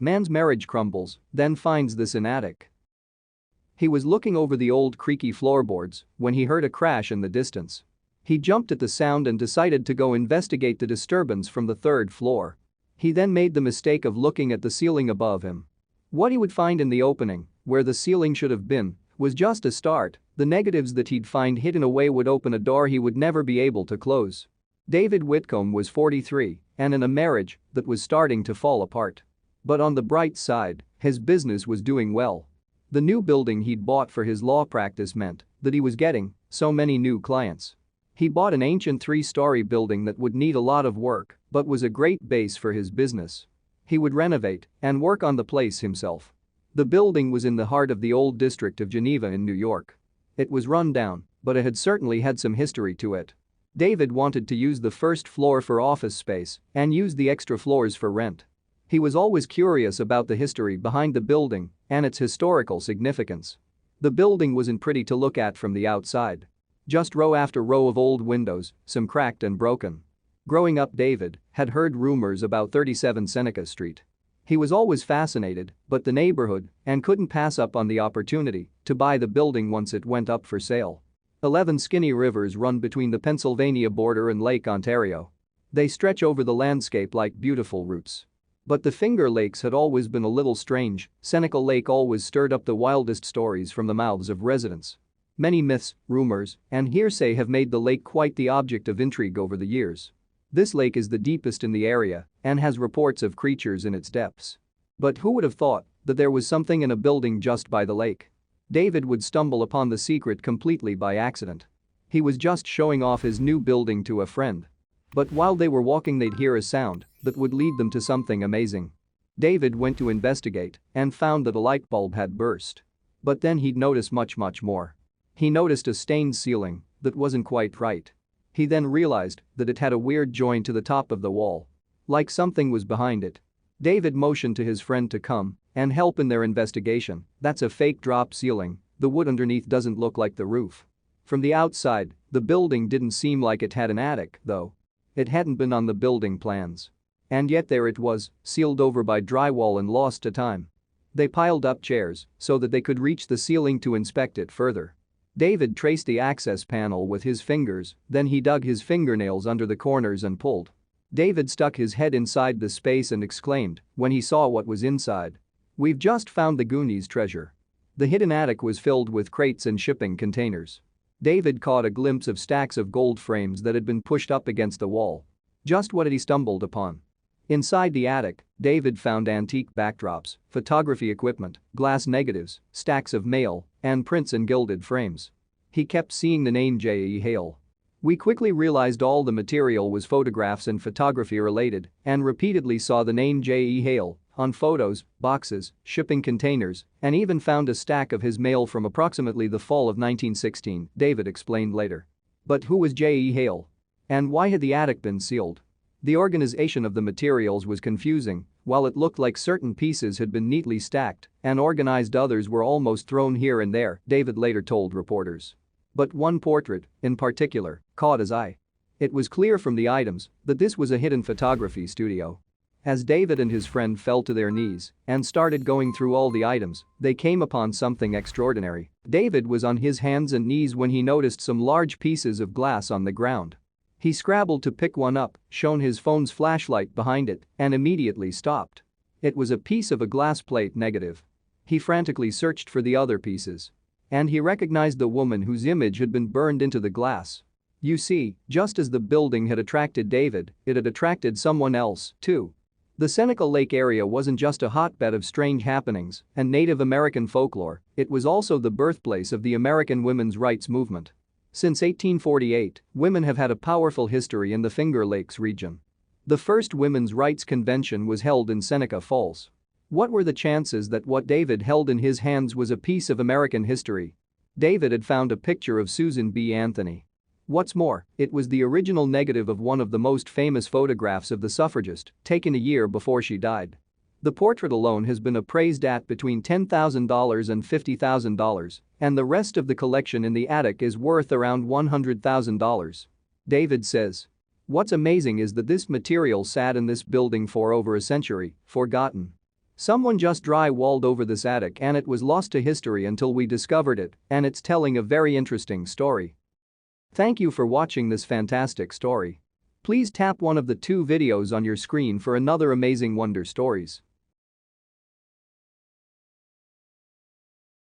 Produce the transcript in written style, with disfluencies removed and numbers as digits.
Man's marriage crumbles, then finds this in attic. He was looking over the old creaky floorboards when he heard a crash in the distance. He jumped at the sound and decided to go investigate the disturbance from the third floor. He then made the mistake of looking at the ceiling above him. What he would find in the opening, where the ceiling should have been, was just a start. The negatives that he'd find hidden away would open a door he would never be able to close. David Whitcomb was 43 and in a marriage that was starting to fall apart. But on the bright side, his business was doing well. The new building he'd bought for his law practice meant that he was getting so many new clients. He bought an ancient 3-story building that would need a lot of work but was a great base for his business. He would renovate and work on the place himself. The building was in the heart of the old district of Geneva in New York. It was run down, but it had certainly had some history to it. David wanted to use the first floor for office space and use the extra floors for rent. He was always curious about the history behind the building and its historical significance. The building wasn't pretty to look at from the outside. Just row after row of old windows, some cracked and broken. Growing up, David had heard rumors about 37 Seneca Street. He was always fascinated by the neighborhood and couldn't pass up on the opportunity to buy the building once it went up for sale. 11 skinny rivers run between the Pennsylvania border and Lake Ontario. They stretch over the landscape like beautiful roots. But the Finger Lakes had always been a little strange. Seneca Lake always stirred up the wildest stories from the mouths of residents. Many myths, rumors, and hearsay have made the lake quite the object of intrigue over the years. This lake is the deepest in the area and has reports of creatures in its depths. But who would have thought that there was something in a building just by the lake? David would stumble upon the secret completely by accident. He was just showing off his new building to a friend. But while they were walking, they'd hear a sound that would lead them to something amazing. David went to investigate and found that a light bulb had burst. But then he'd notice much more. He noticed a stained ceiling that wasn't quite right. He then realized that it had a weird joint to the top of the wall. Like something was behind it. David motioned to his friend to come and help in their investigation. That's a fake drop ceiling. The wood underneath doesn't look like the roof. From the outside, the building didn't seem like it had an attic, though. It hadn't been on the building plans. And yet there it was, sealed over by drywall and lost to time. They piled up chairs so that they could reach the ceiling to inspect it further. David traced the access panel with his fingers, then he dug his fingernails under the corners and pulled. David stuck his head inside the space and exclaimed when he saw what was inside. "We've just found the Goonies' treasure." The hidden attic was filled with crates and shipping containers. David caught a glimpse of stacks of gold frames that had been pushed up against the wall. Just what had he stumbled upon? Inside the attic, David found antique backdrops, photography equipment, glass negatives, stacks of mail, and prints in gilded frames. He kept seeing the name J.E. Hale. We quickly realized all the material was photographs and photography related and repeatedly saw the name J.E. Hale on photos, boxes, shipping containers, and even found a stack of his mail from approximately the fall of 1916, David explained later. But who was J.E. Hale? And why had the attic been sealed? The organization of the materials was confusing. While it looked like certain pieces had been neatly stacked and organized, others were almost thrown here and there, David later told reporters. But one portrait, in particular, caught his eye. It was clear from the items that this was a hidden photography studio. As David and his friend fell to their knees and started going through all the items, they came upon something extraordinary. David was on his hands and knees when he noticed some large pieces of glass on the ground. He scrabbled to pick one up, shone his phone's flashlight behind it, and immediately stopped. It was a piece of a glass plate negative. He frantically searched for the other pieces. And he recognized the woman whose image had been burned into the glass. You see, just as the building had attracted David, it had attracted someone else, too. The Seneca Lake area wasn't just a hotbed of strange happenings and Native American folklore, it was also the birthplace of the American women's rights movement. Since 1848, women have had a powerful history in the Finger Lakes region. The first women's rights convention was held in Seneca Falls. What were the chances that what David held in his hands was a piece of American history? David had found a picture of Susan B. Anthony. What's more, it was the original negative of one of the most famous photographs of the suffragist, taken a year before she died. The portrait alone has been appraised at between $10,000 and $50,000, and the rest of the collection in the attic is worth around $100,000. David says. What's amazing is that this material sat in this building for over a century, forgotten. Someone just dry-walled over this attic and it was lost to history until we discovered it, and it's telling a very interesting story. Thank you for watching this fantastic story. Please tap one of the 2 videos on your screen for another amazing wonder stories.